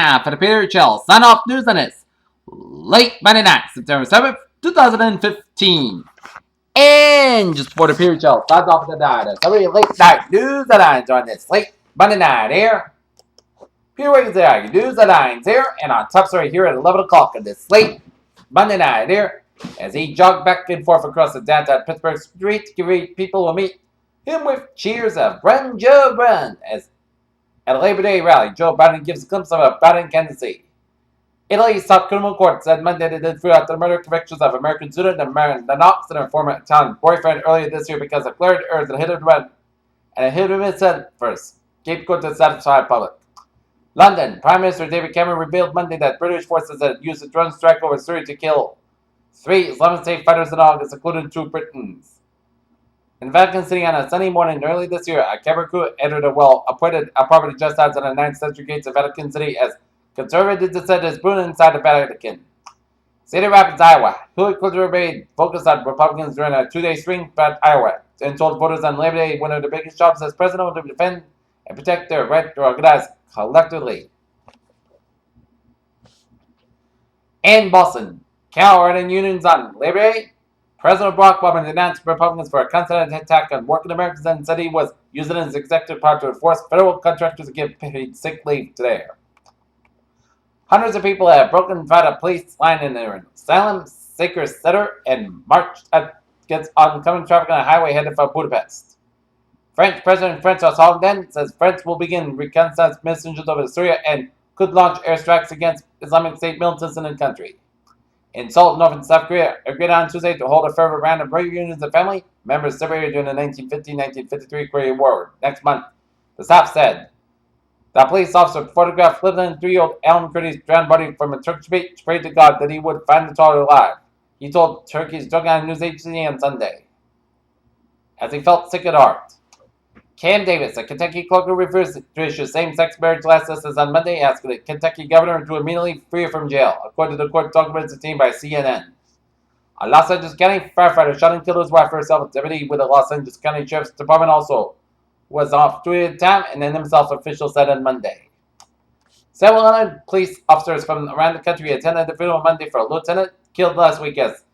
now for the Peter Chill sign-off news on this late Monday night, September 7th, 2015. And just before the Peter Chill signs off the night, it's already late night news that I enjoy this late Monday night here. Peter Wiggins here, news at 9 here, and on top story here at 11 o'clock on this late Monday night here, as he jogged back and forth across the downtown Pittsburgh street, people will meet him with cheers of Run, Joe, Run, as at a Labor Day rally, Joe Biden gives a glimpse of a Biden candidacy. Italy's top criminal court said Monday that it threw out the murder convictions of American student Knox and her former Italian boyfriend earlier this year because of flared earth and hit him in his head first. Scapegoat to satisfy the public. London, Prime Minister David Cameron revealed Monday that British forces had used a drone strike over Syria to kill 3 Islamic State fighters in August, including 2 Britons. In Vatican City on a sunny morning early this year, a camera crew entered a well-appointed apartment just outside the 9th century gates of Vatican City as conservative dissenters burned inside the Vatican. Cedar Rapids, Iowa. Hillary Clinton made focused on Republicans during a 2-day swing at Iowa and told voters on Labor Day one of the biggest jobs as president would defend and protect their right to organize collectively. In Boston, Carolina unions on Labor Day. President Barack Obama denounced Republicans for a constant attack on working Americans and said he was using his executive power to force federal contractors to give paid sick leave today. Hundreds of people have broken inside a police line in their Asylum Seeker Center and marched against oncoming traffic on a highway headed for Budapest. French President François Hollande says France will begin reconnaissance missions over Syria and could launch airstrikes against Islamic State militants in the country. In Seoul, North and South Korea agreed on Tuesday to hold a further round of reunions of family members separated during the 1950-1953 Korean War next month. The South said the police officer photographed little 3-year-old Alan Kurdi's drowned body from a Turkish beach, prayed to God that he would find the child alive. He told Turkey's Dogan news agency on Sunday, as he felt sick at heart. Cam Davis, a Kentucky clerk who refused to issue same-sex marriage licenses on Monday, asked the Kentucky governor to immediately free her from jail, according to the court documents obtained by CNN. A Los Angeles County firefighter shot and killed his wife herself. A deputy with the Los Angeles County Sheriff's Department also was off duty at the time, and then himself, officials said on Monday. Several hundred police officers from around the country attended the funeral Monday for a lieutenant killed last week as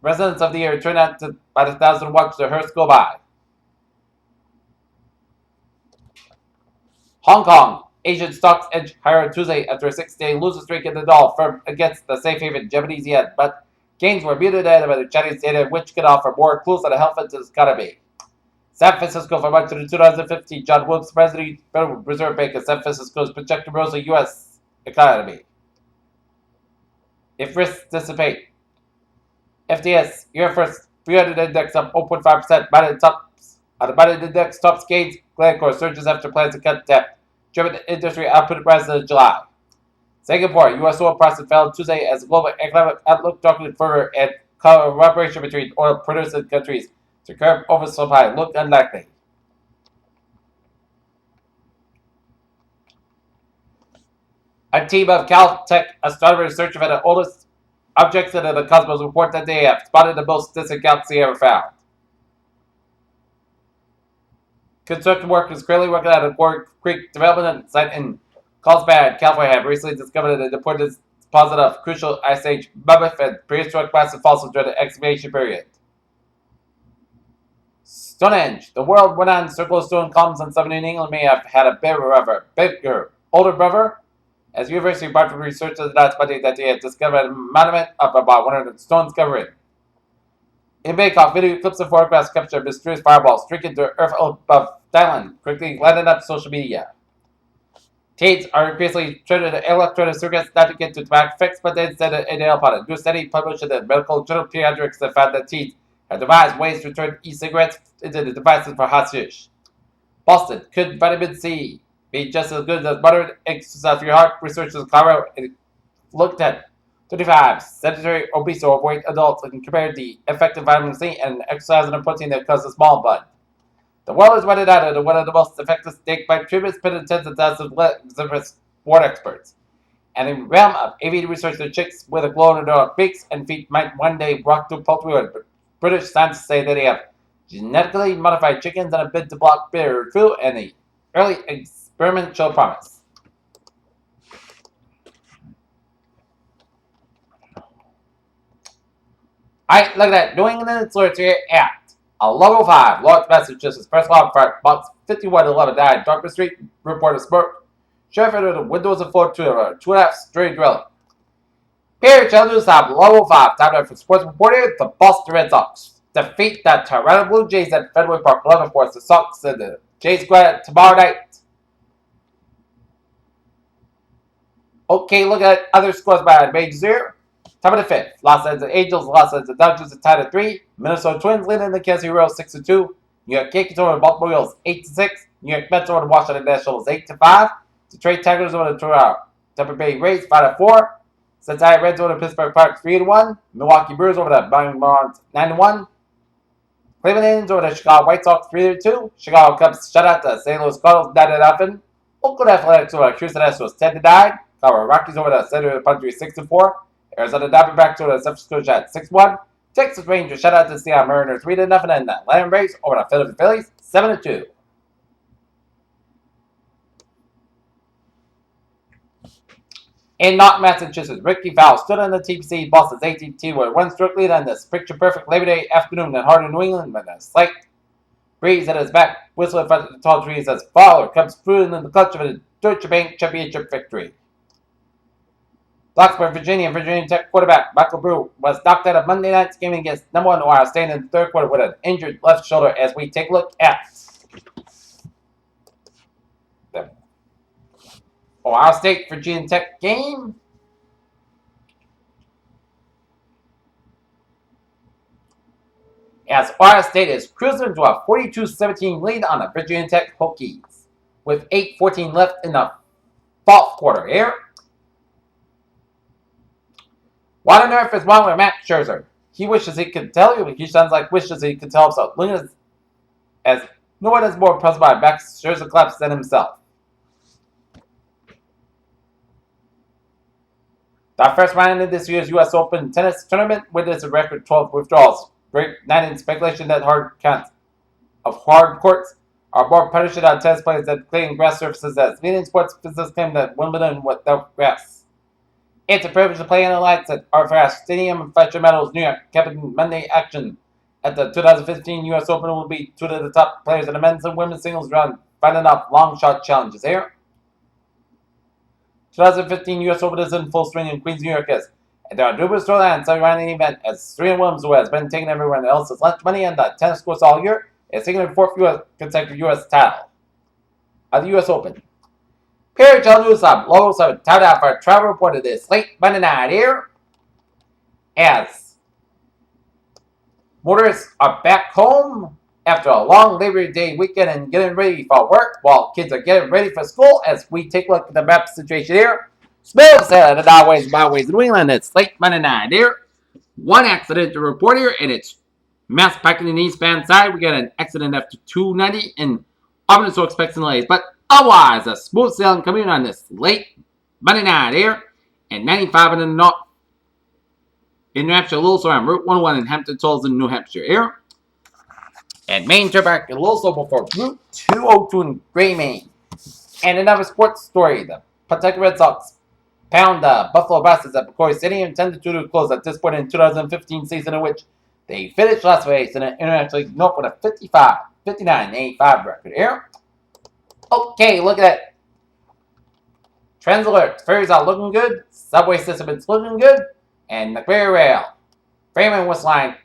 residents of the area turned out to by the thousand watch the hearse go by. Hong Kong, Asian stocks edge higher Tuesday after a 6-day losing streak in the Dow firm against the safe haven Japanese yen, but gains were muted ahead by the Chinese data, which could offer more clues on the health of the economy. San Francisco for March of the 2015, John Wilkes, President of the Federal Reserve Bank of San Francisco's projected rose of U.S. economy. If risks dissipate, FTS, year first 300 index up 0.5%, Biden index tops gains, Glencore surges after plans to cut debt. German industry output rises in July. Singapore, U.S. oil prices fell Tuesday as the global economic outlook darkened further and cooperation between oil producing countries to curb oversupply looked unlikely. A team of Caltech astronomers searching for the oldest objects in the cosmos report that they have spotted the most distant galaxy ever found. Construction workers currently working at a Gore Creek development site in Carlsbad, California, have recently discovered a deported deposit of crucial Ice Age mammoth and prehistoric massive fossils during the excavation period. Stonehenge, the world-renowned circle of stone columns in southern England, may have had a bigger, older brother, as University of Bradford researchers announced Monday that they had discovered a monument of about 100 stones covering. In Bangkok, video clips and photographs capture mysterious fireballs streaking through earth above Thailand, quickly landing up social media. Teens are increasingly turning to electronic cigarettes not to get to tobacco fix, but they instead inhale upon it. New study published in the Medical Journal Pediatrics that found that teens have devised ways to turn e-cigarettes into the devices for hashish. Boston, could vitamin C be just as good as moderate exercise for your heart? Researchers in Colorado looked at 35 sedentary, obese, or overweight adults and compared the effect of vitamin C and exercise and a protein that causes small blood. The world is running out of one of the most effective snakebite treatments, but in tens of thousands of sport experts. And in the realm of avian research, the chicks with a glow in their beaks and feet might one day walk through poultry. But British scientists say that they have genetically modified chickens in a bid to block bird flu, and the early experiment showed promise. Alright, look at that. New England Alerts here at 11:05. Lawrence, Massachusetts. First alarm for box 5111 died. Dartmouth Street. Report of smoke. Sheriff of the windows of floor 2.5 straight drilling. Here, Chelsea stop 11:05. Time for sports reporter. The Boston Red Sox defeat the Toronto Blue Jays at Fenway Park 11-4. The Sox and the Jays go at tomorrow night. Okay, look at other scores by majors here. Top of the fifth. Los Angeles Angels, Los Angeles Dodgers are tied at 3. Minnesota Twins leading the Kansas City Royals 6-2. New York Yankees over the Baltimore Orioles 8-6. New York Mets over the Washington Nationals 8-5. Detroit Tigers over the Toronto Tampa Bay Rays 5-4. Cincinnati Reds over the Pittsburgh Pirates 3-1. Milwaukee Brewers over the Miami Marlins 9-1. Cleveland Indians over the Chicago White Sox 3-2. Chicago Cubs shut out the St. Louis Cardinals 9-0. Oakland Athletics over the Houston Astros 10-9. Colorado Rockies over the San Diego Padres 6-4. Arizona Diamondbacks over the San Francisco Giants 6-1. Texas Rangers shut out the Seattle Mariners 3-0, and the Atlanta Braves over the Philadelphia Phillies 7-2. In North Massachusetts, Ricky Fowler stood on the TPC Boston's AT&T with one stroke lead on this picture-perfect Labor Day afternoon in heart of New England with a slight breeze at his back, whistle in front of the tall trees as Fowler comes through in the clutch of a Deutsche Bank championship victory. Blacksburg, Virginia, Virginia Tech quarterback Michael Brew was knocked out of Monday night's game against number 1 Ohio State in the third quarter with an injured left shoulder as we take a look at the Ohio State, Virginia Tech game. As Ohio State is cruising to a 42-17 lead on the Virginia Tech Hokies with 8:14 left in the fourth quarter here. What on earth is wrong with Matt Scherzer? He wishes he could tell you, but he sounds like wishes he could tell himself. Look at this, as no one is more impressed by Max Scherzer claps than himself. The first round of this year's U.S. Open tennis tournament witnessed a record 12 withdrawals. Break 9 in speculation that hard courts are more punishing on tennis players than playing grass surfaces as leading sports business claim that Wimbledon without grass. It's a privilege to play in the lights at RFS Stadium in Fletcher Meadows, New York. Capping Monday action at the 2015 U.S. Open will be 2 of the top players in the men's and women's singles round, finding off long shot challenges here. 2015 U.S. Open is in full swing in Queens, New York, as there are numerous storylines surrounding the event as Serena Williams, who has been taking everyone else's lunch money on the tennis course all year, is taking her 4th consecutive U.S. title of the U.S. Open. Perry News logos have touted out for a travel report of this late Monday night here, as motorists are back home after a long Labor Day weekend and getting ready for work while kids are getting ready for school. As we take a look at the map situation here, smooth sailing the byways and byways of New England. It's late Monday night here. One accident to report here, and it's mass packing in the eastbound side. We got an accident after 290 in Auburn, so expecting delays, but otherwise, a smooth sailing coming on this late Monday night here, and 95 in the north in New Hampshire, a little slow on Route 101 in Hampton Falls in New Hampshire here, and Main Turnpike a little slow before Route 202 in Gray, Maine. And another sports story: the Pawtucket Red Sox pound the Buffalo Bastards at McCoy Stadium 10-2 to close at this point in 2015 season, in which they finished last place in an International League North with a 59-85 record here. Okay, look at that. Trends alert. Ferries are looking good. Subway system is looking good. And the Gray Rail. Freeman West Line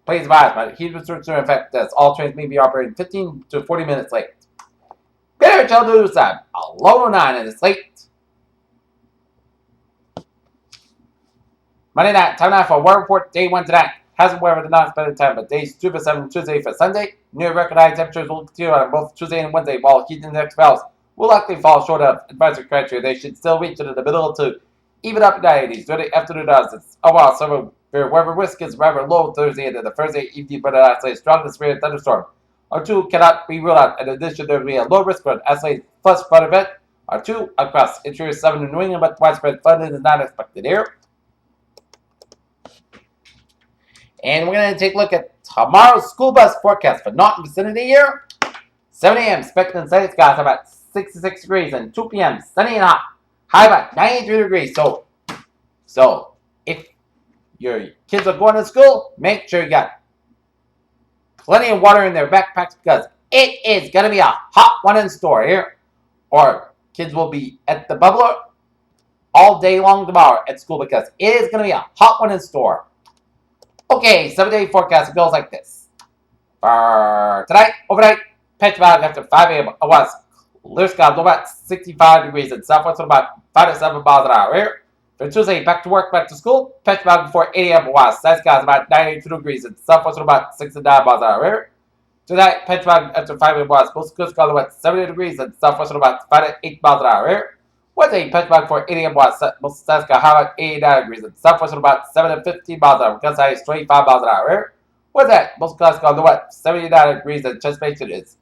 plays by, but heat restrictions in effect as all trains may be operating 15 to 40 minutes late. Greater Childhood side, 11:09 and it's late. Monday night, time now for weather report. Day 1 tonight. Hasn't weather the not better time, but days 2 for 7 Tuesday for Sunday. Near record high temperatures will continue on both Tuesday and Wednesday, while heat index values will likely fall short of advisory criteria. They should still reach into the middle to even up in the 80s during the afternoon hours. Overall, severe weather risk is rather low Thursday into the Thursday evening, but an isolated strong to severe thunderstorm or 2 cannot be ruled out. In addition, there will be a low risk for an isolated plus flood event or 2 across interior 7 in New England, but widespread flooding is not expected here. And we're going to take a look at tomorrow's school bus forecast for Norton vicinity here. 7 a.m. expecting sunny skies about 66 degrees, and 2 p.m. sunny and hot, high about 93 degrees. So if your kids are going to school, make sure you got plenty of water in their backpacks because it is going to be a hot one in store here. Or kids will be at the bubbler all day long tomorrow at school because it is going to be a hot one in store. Okay, 7-day forecast goes like this. For tonight, overnight, pitch fog after 5 a.m. was clear skies, about 65 degrees in southwest, about 5 to 7 miles an hour here. For Tuesday, back to work, back to school, pitch fog before 8 a.m. was sunny skies, about 92 degrees in southwest, about 6 to 9 miles an hour here. Tonight, pitch fog after 5 a.m. was most clear skies, about 70 degrees in southwest, about 5 to 8 miles an hour here. Wednesday, pitch fog for 8 a.m. was most sunny skies, about 89 degrees in southwest, about 7 to 15 miles an hour. Gust is 25 miles an hour here. What's that? Most clouds on the west, 79 degrees, and anticipation is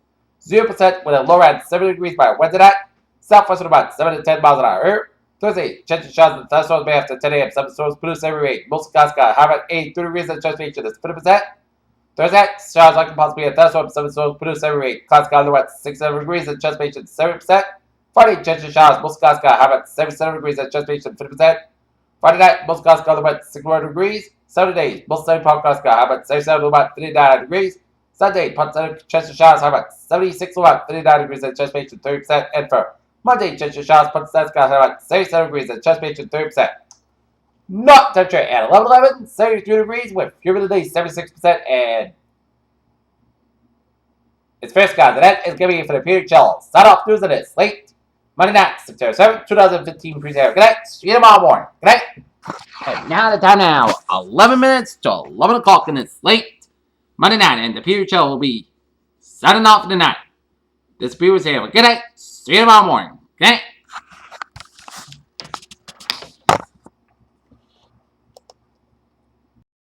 0% with a low at 70 degrees by Wednesday night. Southwest about 7 to 10 miles an hour. Thursday, chance of showers and thunderstorms may after 10 a.m. Some storms produce every rate. Most clouds got high at 83 degrees, and anticipation is 50%. Thursday, showers likely possibly a thunderstorm. Some storms produce every rate. Clouds got on the west, 67 degrees, and anticipation is 70%. Friday, chance of showers. Most clouds got high at 77 degrees, and anticipation is 50%. Friday night, most clouds got on the west, 61 degrees. Saturday, most sunny forecast high about 77 to about 39 degrees. Sunday, chance of showers high about 76 to about 39 degrees and anticipation 30%. And for Monday, chance of showers, high about 77 degrees and anticipation 30%. Not temperature at 11:11, 73 degrees with humidity 76%, and it's fair skies. And that is going to be for the period chill. Start off news of this late Monday night, September 7th, 2015. Pre-air. Good night. See you tomorrow morning. Good night. And now the time now, 11 minutes to 11 o'clock in this late Monday night, and the period show will be signing off for the night. This is Peter saying, good night, see you tomorrow morning, okay?